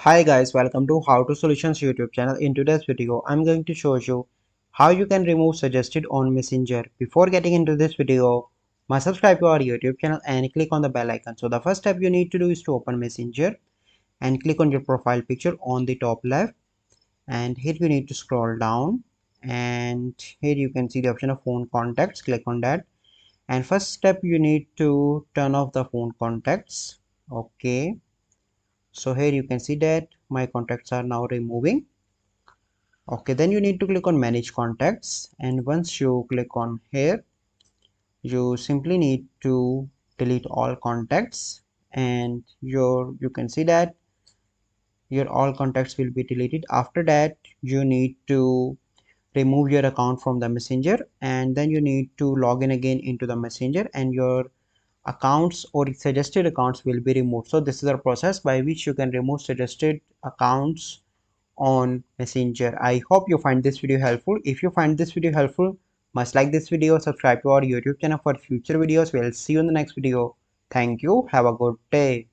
Hi guys, welcome to How to Solutions YouTube channel. In today's video, I'm going to show you how you can remove suggested on Messenger. Before getting into this video, must subscribe to our YouTube channel and click on the bell icon. So the first step you need to do is to open Messenger and click on your profile picture on the top left. And here you need to scroll down and here you can see the option of phone contacts. Click on that. And first step you need to turn off the phone contacts. Okay. So here you can see that my contacts are now removing. Okay, then you need to click on manage contacts, and once you click on here you simply need to delete all contacts, and you can see that your all contacts will be deleted. After that you need to remove your account from the messenger, and then you need to log in again into the messenger, and your accounts or suggested accounts will be removed. So this is a process by which you can remove suggested accounts on messenger. I hope you find this video helpful. If you find this video helpful, must like this video, subscribe to our YouTube channel for future videos. We'll see you in the next video. Thank you. Have a good day.